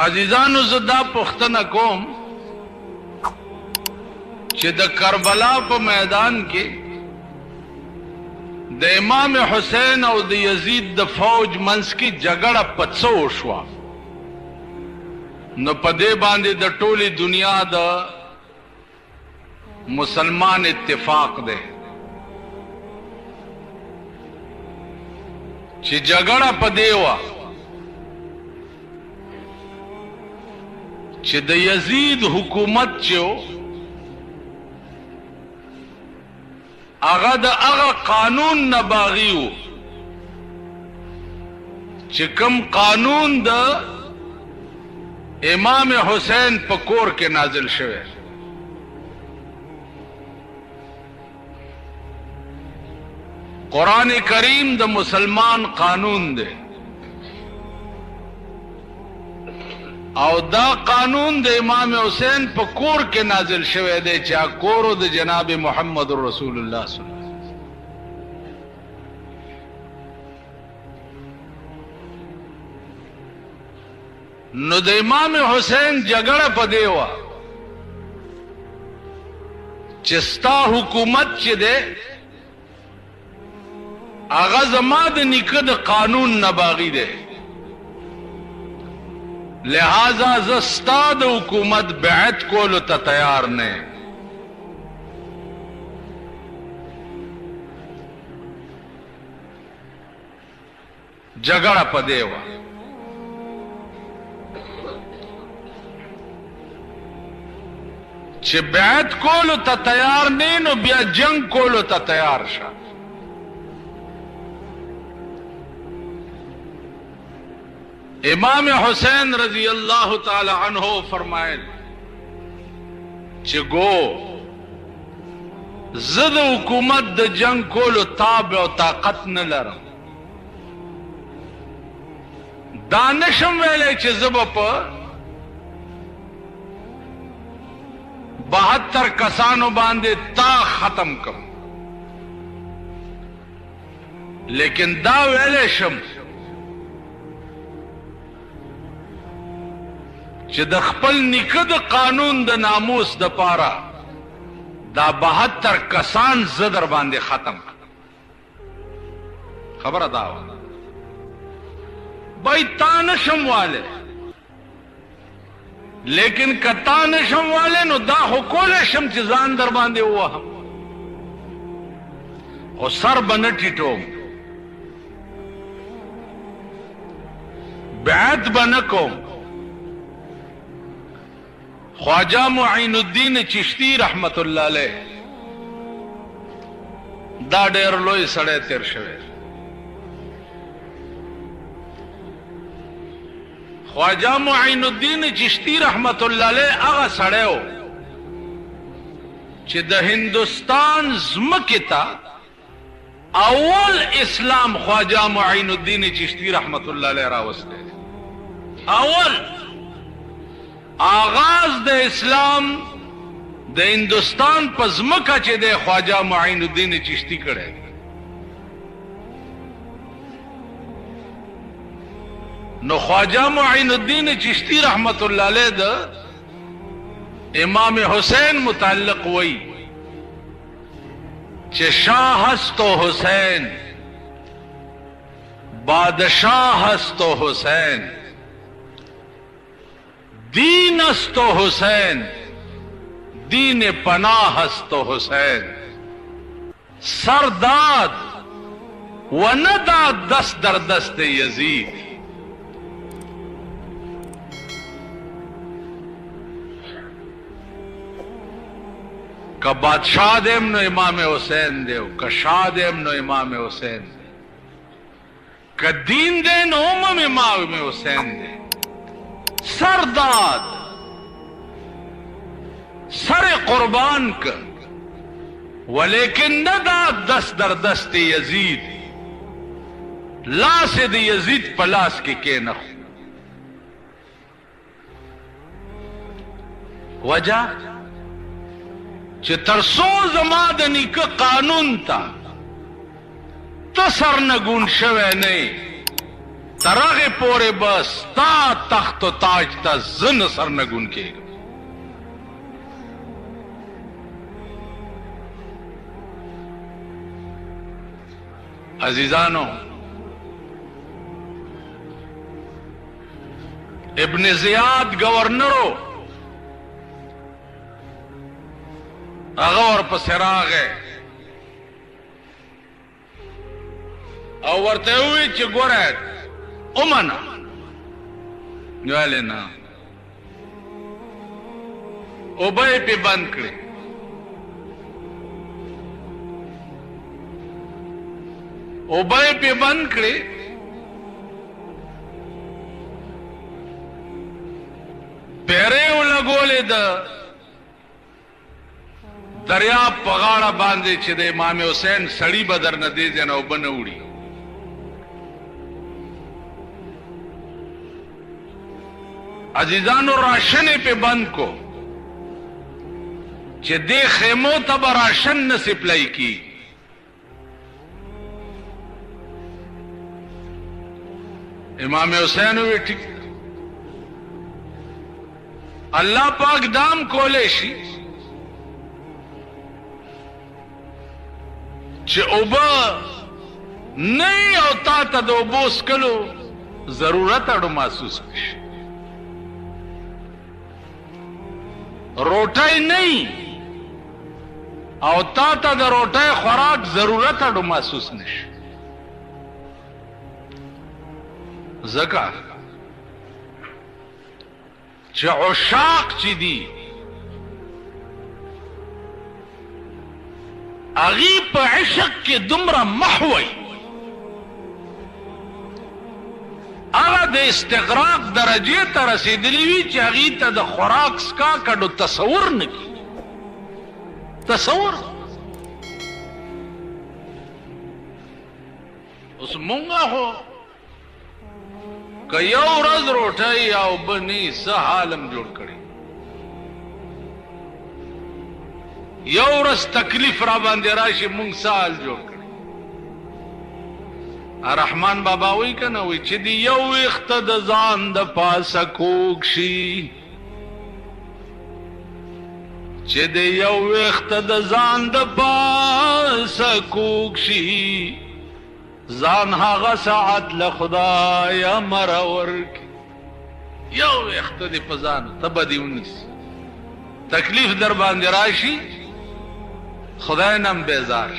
अजीजानु ज़दा पुख्तन कोम कि द करबला पे मैदान के द इमाम हुसैन और द यजीद द फौज मंस की जगड़ पत्सो उशवा न पदे बांधे द टोली दुनिया द मुसलमान इत्तिफाक दे कि जगड़ पदेवा कि द यजीद हुकूमत चो आगा द आगा कानून न बागियो चिकम कानून द इमाम हुसैन पकोर के नाजिल शवे कुरान करीम द मुसलमान कानून दे और दा कानून दे इमाम हुसैन पकोर के नाजिल शवे दे चा कोरो दे जनाब मोहम्मद रसूलुल्लाह नु दे इमाम हुसैन जगड़ पदेवा चिस्ता हुकूमत च दे आगा जमाद निकद कानून नबागी दे लिहाजा जस्ताद हुकूमत बैत कोल तैयार ने जगड़ पदेवा चे बैत कोल तैयार ने नो बिया जंग कोल तैयार शा इमाम हुसैन रजी अल्लाह ताला अन्हो फरमाए गो जद हुकूमत द जंग कोलो ताब और ताकत न लरम दानशम वेले चे जब पर 72 कसानो बांधे ता खत्म कम लेकिन दा वेले शम च द खपल निकद कानून द नामूस द पारा दा 72 कसान जदर बांधे खत्म खबर अदा भाई तानशम वाले लेकिन कतानशम वाले नो दा हुकोलशम चिजान दर बांधे हुआ हम और सर बन टिटो बैत बनको ख्वाजा मुईनुद्दीन चिश्ती रहमतुल्लाह अलैह दा डेर लोई सड़े तेर शवे ख्वाजा मुईनुद्दीन चिश्ती रहमतुल्लाह अलैह आगा सड़े हो चे द हिंदुस्तान ज़मकिता अव्वल इस्लाम ख्वाजा मुईनुद्दीन चिश्ती रहमतुल्लाह अलैह रावस्ते अव्वल आगाज द इस्लाम द हिंदुस्तान पजमका चे दे ख्वाजा मुईनुद्दीन चिश्ती करे नो ख्वाजा मुईनुद्दीन चिश्ती रहमतुल्लाह अलैह द इमाम हुसैन मुताल्लिक वही चे शाह हस्तो हुसैन बादशाह हस्तो हुसैन दीन हस्तो हुसैन दीन पनाह हस्तो हुसैन सरदाद व नदा दस दर दस्त यजीद का बादशाह देम नो इमाम हुसैन देव का शाह देम नो इमाम हुसैन का दीन दे नो इमाम हुसैन दे सरदाद सरे कुर्बान कर वलेकिन नदा दस दर दस्त यजीद ला से द यजीद पलास के न वजह तरसो जमादनी का कानून था तसर न गुण शवे नहीं तरغ पोरे बस ता तख्त ताज ता जन सरनगुन के अजीजानो, इब्न जियाद गवर्नरो अगौर पसराग है और वर्ते हुए चिगोरे उमना जो लेना उबय पे बंद करे उबय पे बंद करे पेरे लगोले दरिया पगाड़ा बांधे छिदे इमाम हुसैन सड़ी बदर न दे देना उबन उड़ी अजीजानो राशन पे बंद को चे दे खेमो तब राशन न सिप्लाई की इमाम हुसैन हुए ठीक अल्लाह पाक दाम कोलेशी चे उबा नहीं होता तद उबोस कलो जरूरत अड़ो महसूस रोटाई नहीं होता तद रोटाई खुराक जरूरत अड़ो महसूस नहीं जका चे औशाक ची दी अगीब इश्क के दुमरा महवई आला दे इस्तिगराक दरजे ता रसीदली ची अगीता द खुराक का कड़ो तस्वुर न की तस्वुर उस मुंगा हो कयो रज रोटाई या बनी सहालम जोड़ करी यौरस तकलीफ रा बांधे राशि मुंग साल जोड़ करी रहमान बाबा हुई का ना हुई चिदी यौ इख्तद जान द पासा कोक्षी चिदी यौ इख्तद जान द पासा कोक्षी जान हागा सात लखुदाया मरावर यौ इख्तद पजान तबदी 19 तकलीफ दर बांधे राशि खुदा नम बेजार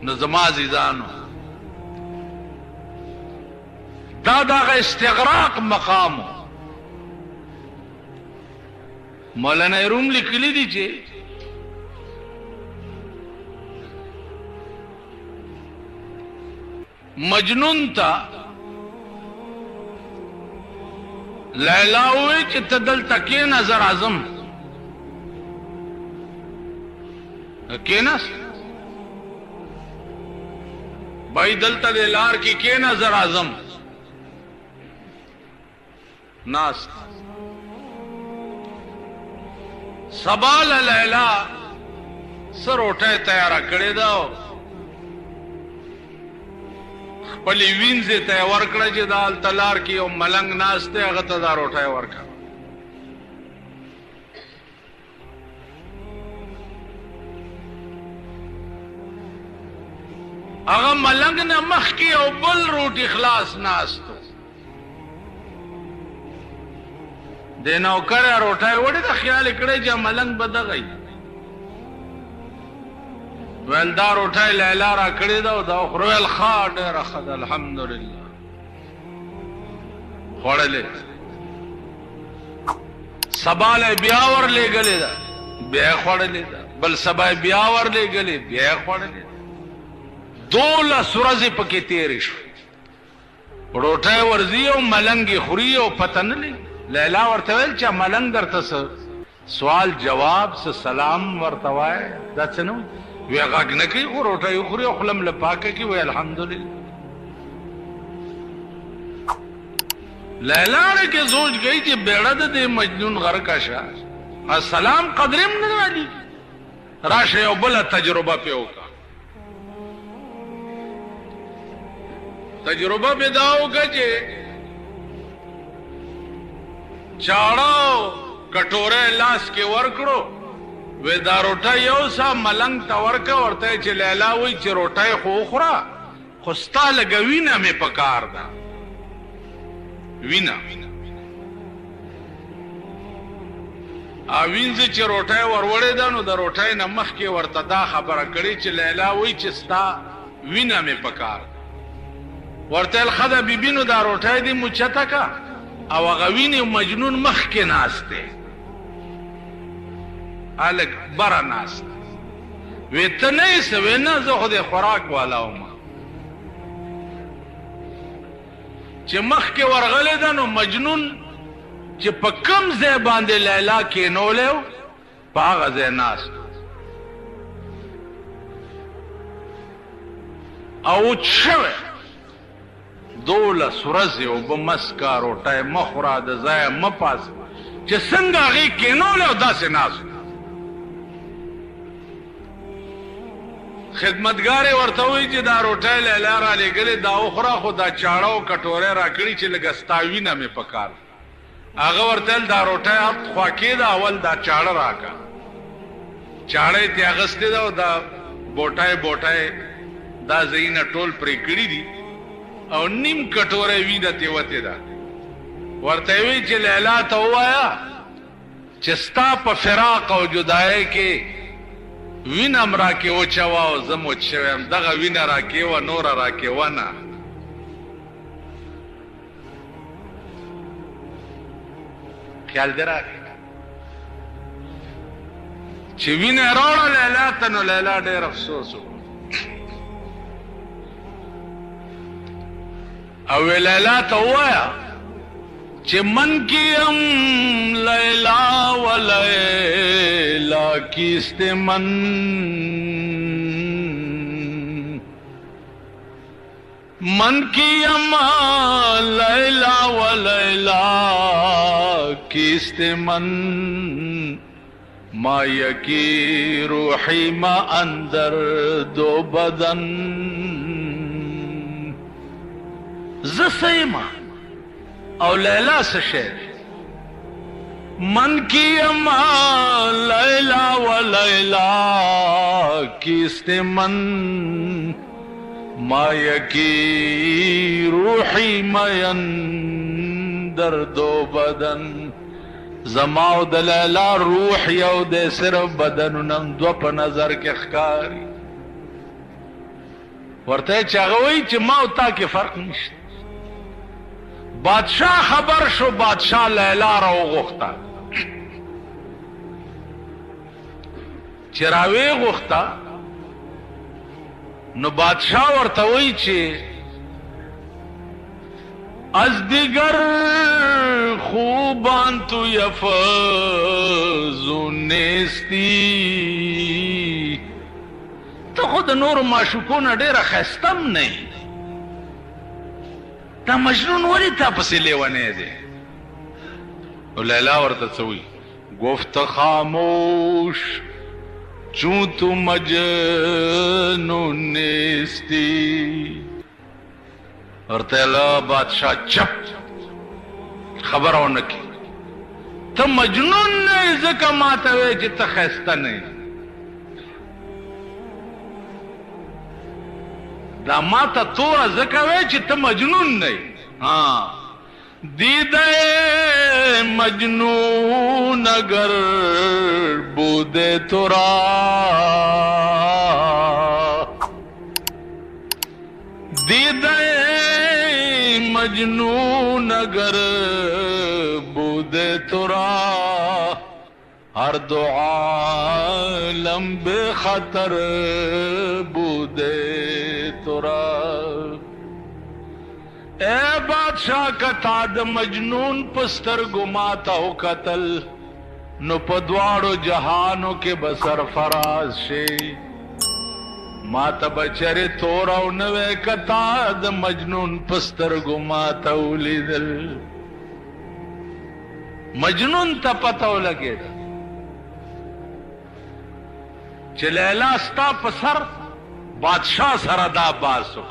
नजमाजी जानो दादा का इस्तिगराक मकाम मौलाना रूम लिख ली दीजिए मजनून था लैला हुए कि तदल तके नजर आजम के न भाई दलता दे लार की के नजर आजम नास सबाल लैला सर उठे तैयारा करे दाओ पली विंजे तय वर्कड़ा जे दाल तलार की और मलंग नाचते अगतदार उठाए वर्का अगर मलंग ने मख की और बल रोटी खलास नाचतो देना करे रोटाए वड़े का ख्याल इकड़े जा मलंग बदा गई वेलदार उठाए लैला राकड़े दो रोयल खाड रखद अल्हम्दुलिल्लाह खोड़े सबाल ब्यावर ले गले दा ब्या खोड़े ले दा बल सबाय ब्यावर ले गले ब्या खोड़े ले 2 सुरजे पके तेरिश उठाए वर्जियो मलंगी खुरियो पतन ले लैला वर्तवेल चा मलंग दर तस सवाल जवाब से सलाम वर्तवाए दचनो वे गाग न की और उठाई उखरी खुलम लपाके की वे अल्हम्दुलिल्लाह लैला ने के सोच गई कि बेड़ा दे मजनून घर का शाह अस्सलाम कदरम न वाली राशे और बला तजुर्बा पे होगा تجربه بداو کچه چاړو کټوره لاس کې ورکړو وې دا روټه یو سا ملنګ تا ورکا ورته چې لیلا وای چې روټه خو خورا خو ستا لګوینه مې پکار ده وینا اوینځ چې روټه وروړې ده نو د روټه نه مخ کې ورته دا خبره کړې چې لیلا وای چې ستا وینا مې پکار ورته الخدا بیبینو دا روټه دې مچته کا او غوینه مجنون مخ کې ناشته الک برا ناس ویته نه سوي نه زه خو د خوراک والا وم چې مخ کې ورغله ده نو مجنون چې په کم ځای باندې لیلا کې نولیو په هغه ځای ناست او شوه 12 ورځې اوبه مسکا روټۍ مه خوره د ځایه مه پاس چې څنګه هغې کېنولی او داسې ناست خدمتګار ورته وایي چې دا روټۍ لیلا را لېږلې دا وخوره خو دا چاړه او کټوری را کړي چې لږه ستا وینه مې پکار هغه ورته دا روټۍ خوا کېده اول دا چاړه راکړه چاړه یې ترې اخیستې ده او دا بوټی دا ځایونه ټول پرې کړي دي او نیم کټوری وینه ترې وتې ده ورته یې وایي چې لیلا ته ووایه چې ستا په فراق او جدایۍ کې وینم را کې وچوا او زه موچ شوی یم دغه وینه را کې وه نوره را کې ونه خیال دې راکړي چې وینه یې راوړه لیلا ته نو لیلا ډېر افسوس وکړو او لیلا ته ووایه چې من کیم لیلا و لیلا کیست من کیم لیلا و لیلا کیست من ما یکی روحی ما اندر دو بدن زسیما او لیلا سشیر من کی اما لیلا و لیلا کیست من ما یکی روحی مین در دو بدن زماو د لیلا روح یو د صرف بدنونم دو په نظر کې ښکاري ورته چې هغه وایي چې ما او تا کې فرق نشته بادشاہ خبر شو بادشاہ لیلا را وغوښته چې راوی غوښته نو بادشاہ ورته وایي چې از دیگر خوبان تو یفزون نیستی ته خو د نورو معشوقونه ډېره ښایستم نه یې تا مجنون ولی تا پسی لیوانے دے لیلا ورته څه وایي گفت خاموش چون تو مجنون نیستی ورته لا بادشاہ چپ خبره ونه کړي ته مجنون نه ځکه ما ته وایې چې ته ښایسته نه دا ما ته توره ځکه وایې چې ته مجنون نه دیده مجنون اگر بوده تو را دیده مجنون اگر بوده تو را ہر دو عالم بے خطر بوده تو را اے بادشاہ کتا د مجنون پستر گماتا ہو قتل نو پدواڑو جہانو کے بسر فراز شے ماتا بچر توراو نوے کتا د مجنون پستر گماتا ہو لیدل مجنون تا پتاو لگے دا چھ لیلا ستا پسر بادشاہ سر دا باسو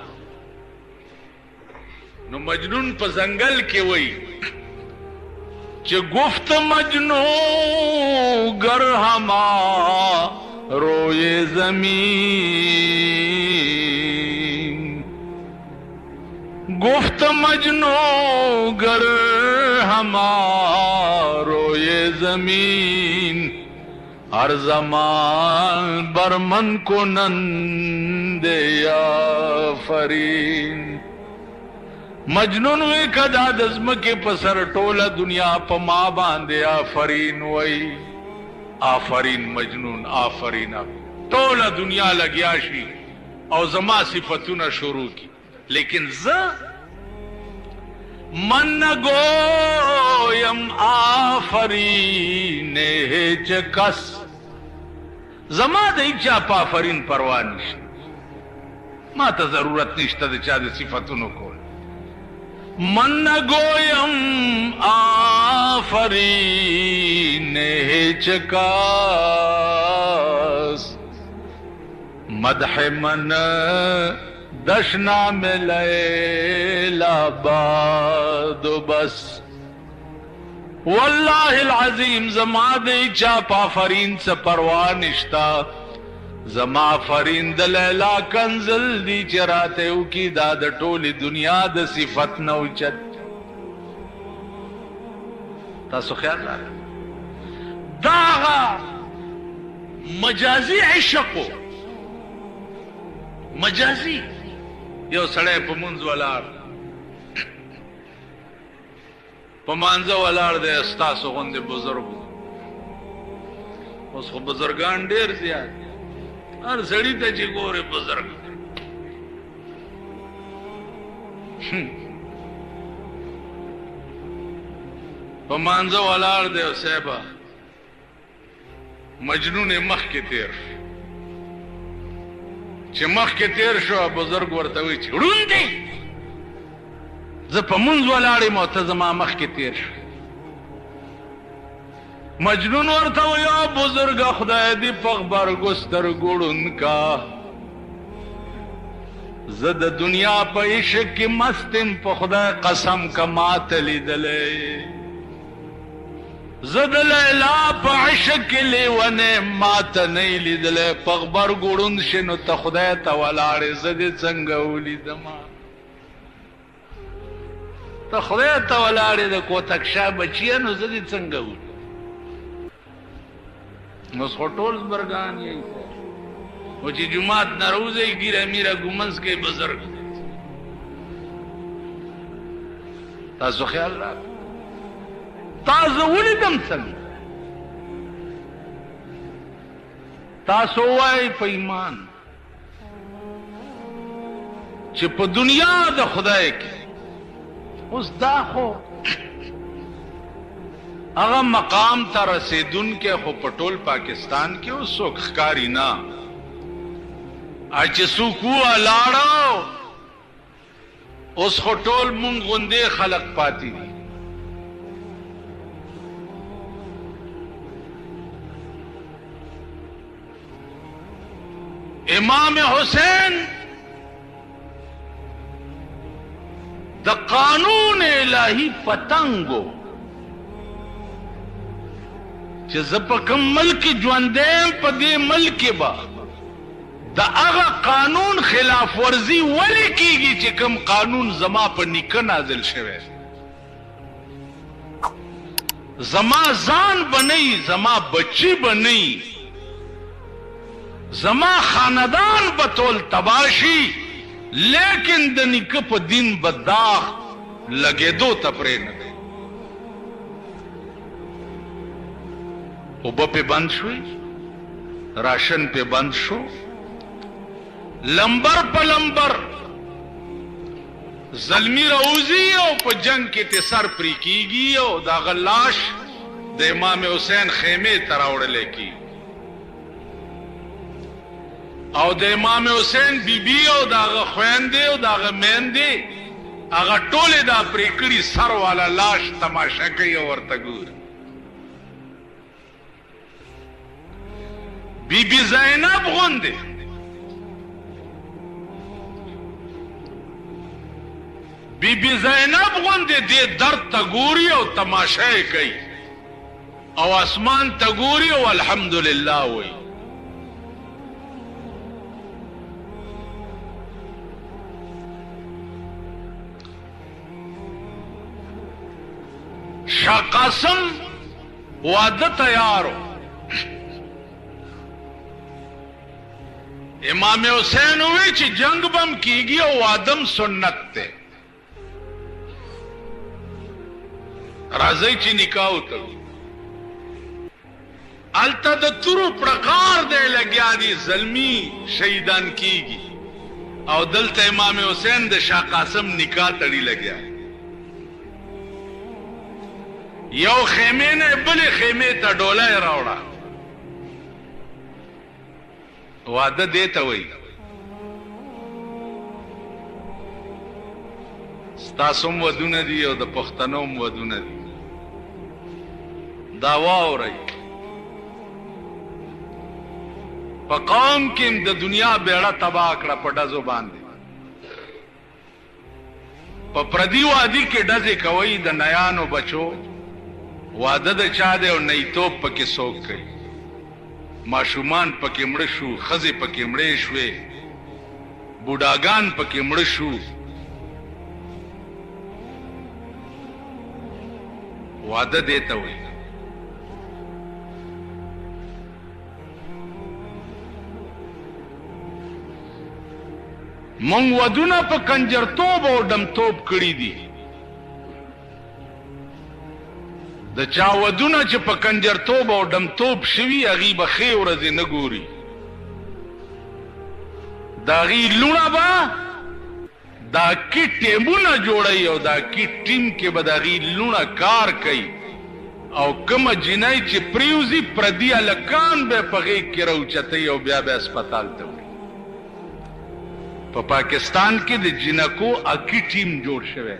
नो मजनून पे जंगल के वही कि गुफ्त मजनू गर हमा रोए जमीन, गुफ्त मजनू गर हमा रोए जमीन, हर जमान बरमन को नंदे या फरीन। मजनून वे कदा दज़्म के पसर टोला दुनिया पमा बांधे आफरीन वही आफरीन मजनून आफरीन टोला दुनिया लग्याशी और जमा सिफतुना शुरू की, लेकिन ज मन गोयम आफरीन चकस जमा दई चाप आफरीन परवाह निश्त मा तो जरूरत निश्त चा सिफतुनो को मन गोयम आफरीन चकास मदह मन दशना में लैला बादो बस वल्लाहिल अज़ीम जमा दे चाप आफरीन से परवाह निश्ता जमा फरीन द लैला कंजल दी चराते की दाद टोली दुनिया द सिफत न उचत तासो ख्याल दागा मजाजी इश्को मजाजी यो सड़े पमुंज वलार पमांजा वलार दे अस्तासो गुंदे बुजुर्ग उसको बुजुर्गान ढेर ज्यादा हर सड़ी ते गोरे बुजुर्ग पमांजा वलार दे साहबा मजनू ने मख के तेर मख के तेर शो बुजुर्ग वर्तवी छुड़ून दे ज पमुंज वलाड़े मोतजमा मख के तेर शो मजनून वर्ता या बुजुर्ग खुदाय दी पगबर गुस्तर गुड़न का जद दुनिया पे इश्क की मस्तिम पे खुदाय कसम का मातली दले जद लैला पे इश्क के लेवने मात नहीं ली दले पगबर गुड़न शिनो त खुदाय तवलाड़े जद संगौली दमा त खुदाय तवलाड़े द को तक्षा बचिया नो जद संगौली टोल बरगान यही वो जी जुमात नरोजे गिरा मीरा गुमंस के बुजुर्ग ताजो ख्याल रख ताजो उलिदम संग तासो वाई पैमान चिप दुनिया द खुदाए के उस दाखो अगर मकाम था रसेदुन के खो पटोल पाकिस्तान के उस सुखकारी ना आज सुकू अलाड़ो उस होटोल मुंग गुंदे खलक पाती थी। इमाम हुसैन द कानून इलाही पतंगो जपकम मल्क ज्वंदेम पदे मल्क बा द अगा कानून खिलाफ वर्जी वली कीगी चिकम कानून जमा पर निक नाजिल शवे जमा जान बनई जमा बच्ची बनई जमा खानदान बतौल तबाशी लेकिन द निक प दिन बदाख लगे दो तपरे न उब पे बंद हुई राशन पे बंद शो लंबर पलंबर जलमी रऊजी प जंग के ते सर प्री कीगी दा गलाश द इमाम हुसैन खेमे तरावड़ले की और द इमाम हुसैन बीबी दाग ख्वेंदे दाग मेहंदे अगर टोले दा प्रेकड़ी सर वाला लाश तमाशा कई और तगूर बीबी ज़ैनब गुंदे بی بی زینب غوندې دې درد ته ګوري او تماشه یې کوي او اسمان ته ګوري او الحمدلله وایي. شاه قاسم واده تیارو. امام حسین ہوئی چې جنگ بم کیږي او وادم سنت ته راځي چې نکاح وکړو. الته د تورو پرکار دی لګیا دي زلمی شهیدان کیږي او دلته امام حسین د شاه قاسم نکاح تړي لګیا. یو خیمه نه بلې خیمه ته ډوله راوړه. واده دیتا وی ستاسم ودونه دی او د پښتنوم ودونه دی. دا واورئ په قوم کې د دنیا بیړه تباہ کړه په ډزو باندې. په پردي وادي کې ډزې کوي د نیانو بچو. واده د چا دی او نیتوب پکې څوک کوي. ماشومان پکې مړه شو، ښځې پکې مړې شوې، بوډاګان پکې مړه شو. واده دیته وایي. مونږ ودونه په کنجرتوب او ډمتوب کړي دي. د چا ودونه چې په کنجرتوب او ډمتوب شوي هغې به ښې ورځې نه ګوري. د هغې لوڼه به دا کي ټیمونه جوړوي او دا کي ټیم کې به د هغې لوڼه کار کوي او کومه جنۍ چې پریوزي پردي هلکان به یې په غېږ کې راوچتوي او بیا به هسپتال ته وړي. په پاکستان کې د جنکو اکی ټیم جوړ شوی.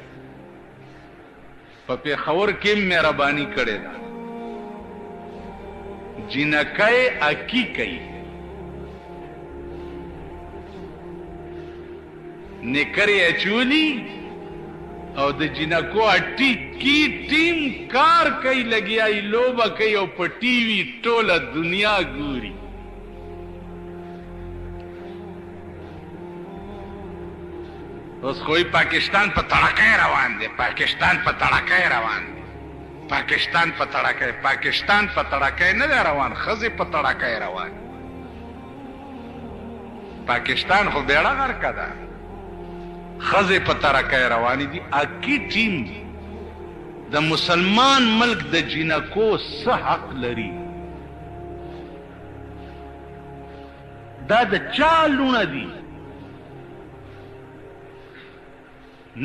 په پېښور کې مهرباني کړې ده. جنکۍ اکی کوي، نکرې اچولي او د جنکو اټي کی ټیم کار کوي، لګیایي لوبه کوي او په ټي وي ټوله دنیا ګوري. اوس خو پاکستان په تړکۍ روان دی. پاکستان په تړکۍ روان دی. پاکستان په تړکۍ. پاکستان په تړکۍ نه دی روان، ښځې په تړکۍ روان. پاکستان خو بیړه غرقه ده، ښځې په تړکۍ روانې دي. اکی ټیم د مسلمان ملک د جنکو څه حق لري؟ دا د چا لوڼه دي؟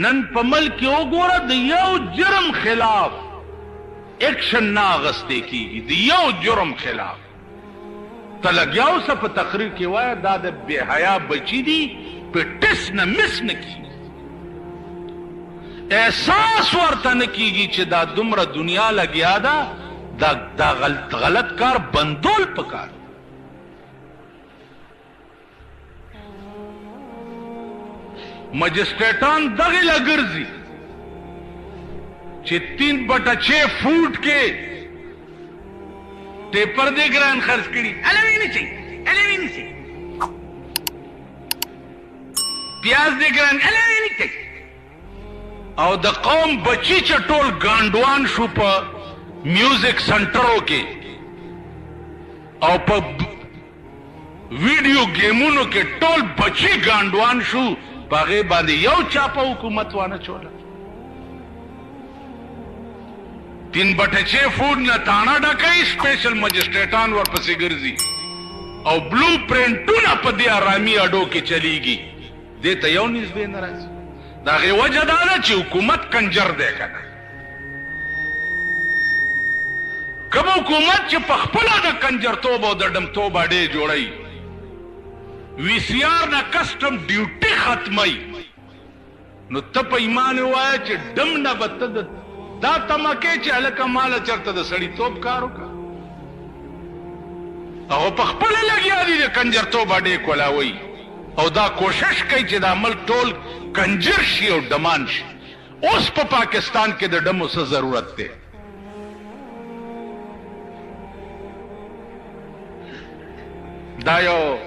نن په ملک کې وګوره د یو جرم خلاف ایکشن نه اخیستې کېږي. د یو جرم خلاف ته لګیا اوسه په تقریر کې وایه دا د بې حیا بچي دي، په ټس نه مس نه کېږي. احساس ورته نه کېږي چې دا دومره دنیا لګیا ده، دا غلط کار بندول پکار. مجسټریټان دغه لګرځي چې 3/6 فوټ کې ټیپر دې ګران خرڅ کړي. الوی نه چي پیاز دې ګران الوی نه چي. او د قوم بچی چې ټول ګانډوان شو په میوزیک سنټرو کې او په ویډیو گیمونو کې ټول بچی ګانډوان شو. باغې باندې یو چا په حکومت وانه چوله. 3/6 فوټ نه تاڼه ډکوي، سپیشل مجسټریټان ورپسې ګرځي او بلو پرنټونه په دې ارامي اډو کې چلیږي. دې ته یو نسبې نه راځي. د هغې وجه دا ده چې حکومت کنجر دی که نه. کوم حکومت چې په خپله د کنجرتوب او د ډمتوب اډې جوړوي، وی سی آر نه کسټم ډیوټي ختموي، نو ته په ایمان ووایه چې ډم نه به ته دا تمکې چې هلکه ماله چېرته د سړیتوب کار وکړه. هغه په خپله لګیا دي د کنجرتوب اډې کولاوي او دا کوشش کوي چې دا ملک ټول کنجر شي او ډمان شي. اوس په پاکستان کې د ډمو څه ضرورت دی؟ دا یو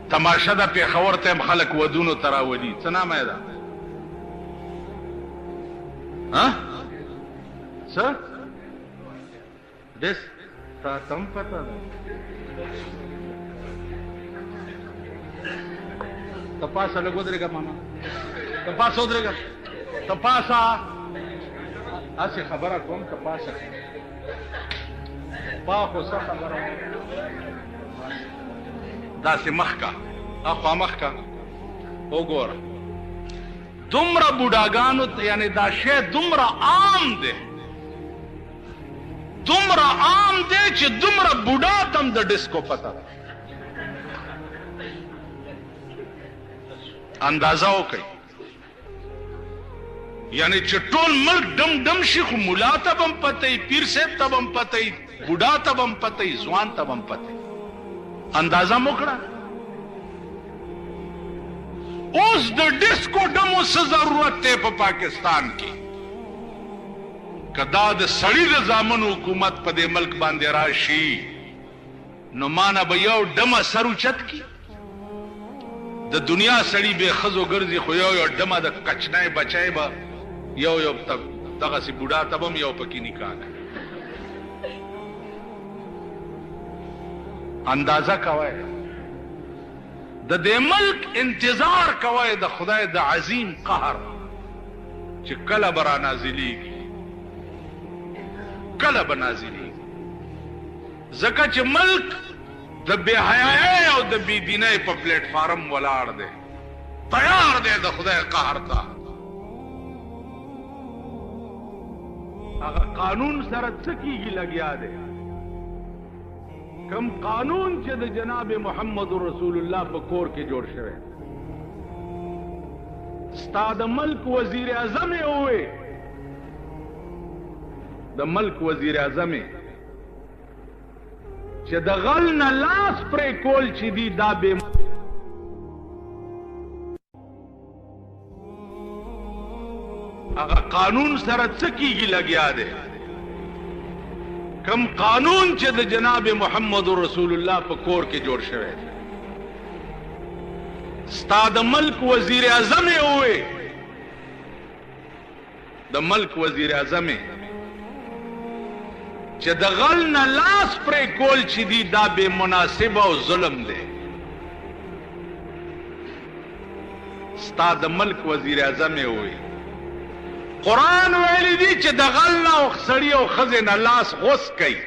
تماشه ده، پېښور ته هم خلک ودونو ته راولي. څه نامه ده؟ څه دس تا تم پتا ده؟ تپاسا لږ ودرېږه ماما، تپاسا ودرېږه، تپاسا هسې خبره کوم، تپاسا با خو څه خبره داسې مخ کا، اخوا مخ کا، وګوره دومره بوډاګانو یعنی دا شی دومره عام دی، دومره عام دی چې دومره بوډا تم د ډسکو پته ده. اندازه وکړئ، یعنی چې ټول ملک ډم ډم شي، خو ملا ته به هم پته وي، پیر صاحب به هم پته وي، بوډا ته به هم پته وي، ځوان ته به هم پته وي. اندازه مو کړه. اوس د ډسکو ډمو څه ضرورت دی په پاکستان کې؟ که دا د سړي د زامن حکومت په دې ملک باندې راشي نو مانه به یو ډمه سر اوچت کی. د دنیا سړي بې ښځو ګرځي، خو یو ډمه د کچنی بچی به یو دغسې بوډا ته به هم یو پکې نکاح کوي. اندازه کوئ، د دې ملک انتظار کوئ د خدای د عظیم قهر چې کله به را نازلیږي، کله به نازلیږي. ځکه چې ملک د بې حیایۍ او د بې دینۍ په پلیټ فارم ولاړ دی، تیار دی د خدای قهر ته. هغه قانون سره څه کېږي لګیا دی؟ کم قانون چې د جناب محمد رسول الله په کور کې جوړ شوی، ستا د ملک وزیر اعظم یې ووی، د ملک وزیر اعظم یې چې د غل نه لاس پرې کول چې دي دا بې هغه قانون سره څه کېږي لګیا دی؟ کم قانون چې د جناب محمد رسول الله په کور کې جوړ شوی، ستا د ملک وزیر اعظم یې ووی، د ملک وزیر اعظم یې چې د غل نه لاس پرې کول چې دي دا بې مناسبه او ظلم دی. ستا د ملک وزیر اعظم یې ووی قرآن ویلی دی چې د غل نه او سړي او ښځې نه لاس غوڅ کوي،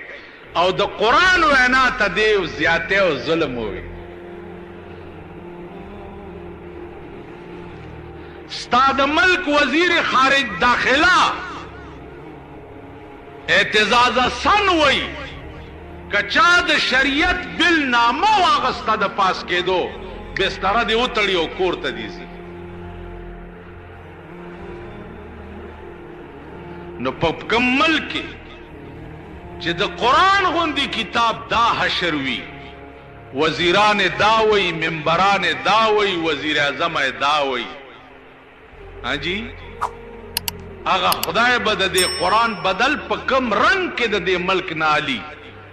او د قرآن وینا ته دی زیاتې او ظلم ووی. ستا د ملک وزیر خارج داخله اعتزاز حسن وی که چا د شریعت بل نامه واغسته د پاس کېدو بستره دې وتړي او کور ته دې ځي. نو په کوم ملک کې چې د قرآن غوندې کتاب دا حشر وي، وزیران دا وی، ممبران دا وی، وزیر اعظم دا وی، جی هغه خدای به د دې قرآن بدل په کم رنگ کې د دې ملک نه علي.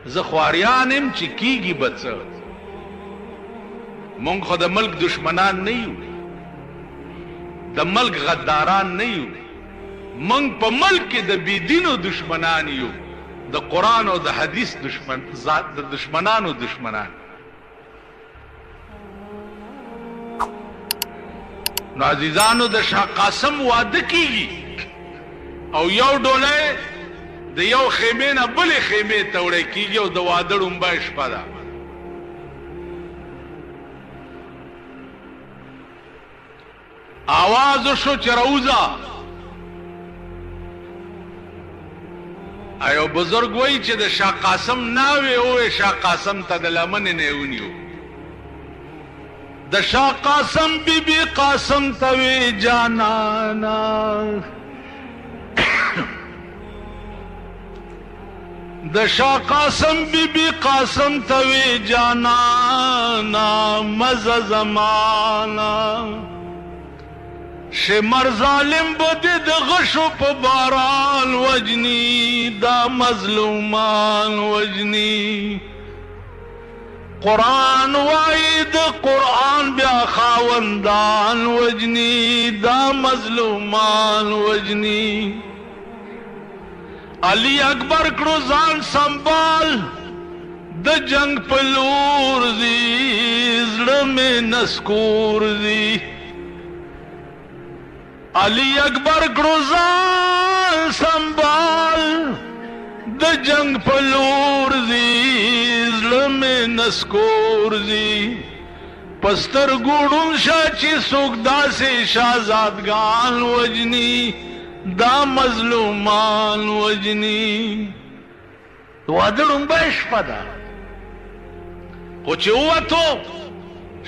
زه خواریان یم چې کیږي به څه. مونږ خو د ملک دشمنان نه یو، د ملک غداران نه یو، مونږ په ملک کې د بېدینو دشمنان یو، د قرآن او د حدیث د دشمنانو دشمنان. نو عزیزانو د شاه قاسم واده کیږي او یو ډوله د یو خیمې نه بلې خیمې ته وړی کیږي او د واده ړومبی شپه ده. آواز شو چې راوځه. ایو بزرگ وی چې د شاه قاسم ناوې ووې، شاه قاسم ته د لمنې نه ونیو. د شاه قاسم بی بی قاسم ته وی جانانا، د شاه قاسم بی بی قاسم ته وی جانانا، مزه زمانا شمر ظالم بده د غشو په باران وجنی دا مظلومان وجنی قرآن وای د قرآن بیا خاوندان وجنی دا مظلومان وجنی علی اکبر کړو ځان سنبال د جنگ پلور زی زړه میں نسکور زی علی اکبر کړو ځان سنبال د جنگ پلور زی زړه میں نسکور زی پستر ګوډون شاچی سوک داسې شاهزادگان وجنی دا مظلومان وجنی وادړم بش پدا خو چې وته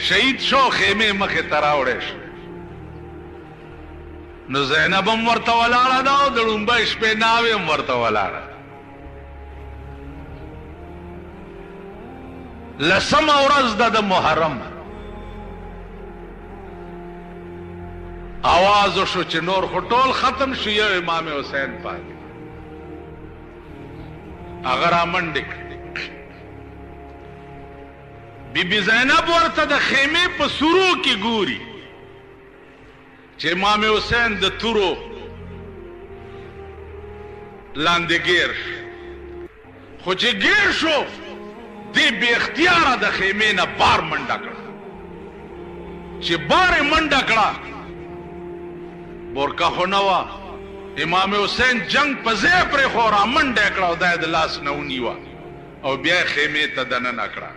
شهید شو خیمه مخه تراوړې شو نو زینب هم ورته ولاړه ده او دړم بش په ناوې هم ورته ولاړه لسم ورځ د محرم आवाज شو چې نور خټول ختم شو یو امام حسین پاتې اگر امنډک بی بی زینب ورته د خیمه په سورو کې ګوري چې امام حسین د تورو لاندې ګیر خو چې ګیر شو دی بی اختیار د خیمه نه بار منډه کړه چې بار منډه کړه بورکا خو نوا امام حسین جنگ په ځای پرې خو را منډه کړه او د لاس نه ونیوه او بیا خیمه ته دننه کړه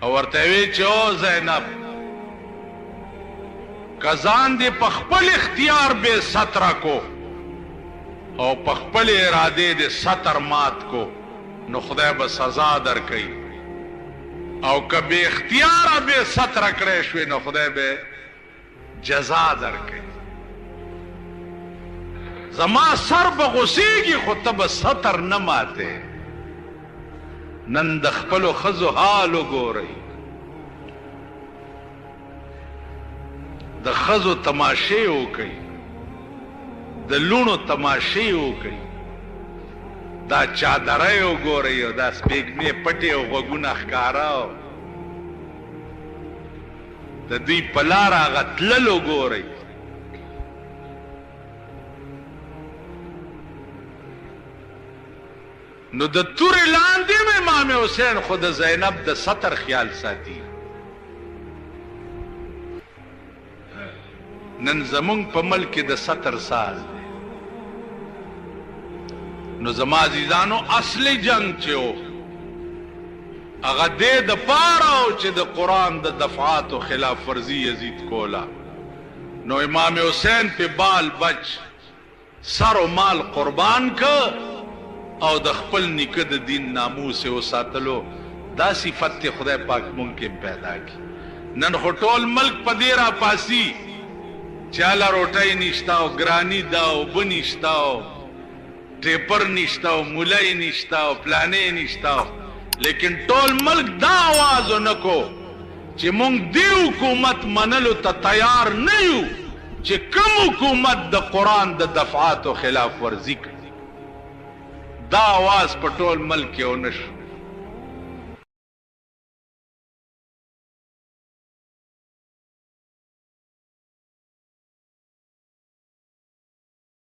او ورته وی چې او زینب کزان دی په خپل اختیار به ستر کو او په خپل اراده دی ستر مات کو نو خدای به سزا درکړي او کبه اختیار به ستر کړی شوی نو خدای به جزا درکړي زما سر به غوسیږي خو ته به ستر نه ماته نن د خپلو ښځو حال وګورئ د ښځو تماشې وکئ د لوڼو تماشې وکئ دا چادرۍ وګورئ او دا سپېږمې پټې او غوږونه ښکاره د دوی په لاره هغه تلل وګورئ نو د تورې لاندې امام حسین خو د زینب د ستر خیال ساتي نن زمونږ په ملک د ستر سال دی نو زما عزیزانو اصلي جنگ چې و هغه دې د پاره او چې د قرآن د دفعاتو خلاف ورزي یزید کولا نو امام حسین په بال بچ سر و مال قربان که او د خپل نیکه د دین ناموس او ساتلو دا صفت خدای پاک ممکن پیدا کی نن خټول ملک په دې را پاسی چاله روټۍ نشتا او ګرانی دا او بنشتا او ټیپر نشتا او مولای نشتا او پلانې نشتا لیکن ټول ملک دا आवाज نکو چې مونږ دی حکومت منلو ته تیار نه یو چې کوم حکومت د قرآن د دفعاتو خلاف ورزي کوي دا आवाज په ټول ملک کې ونشو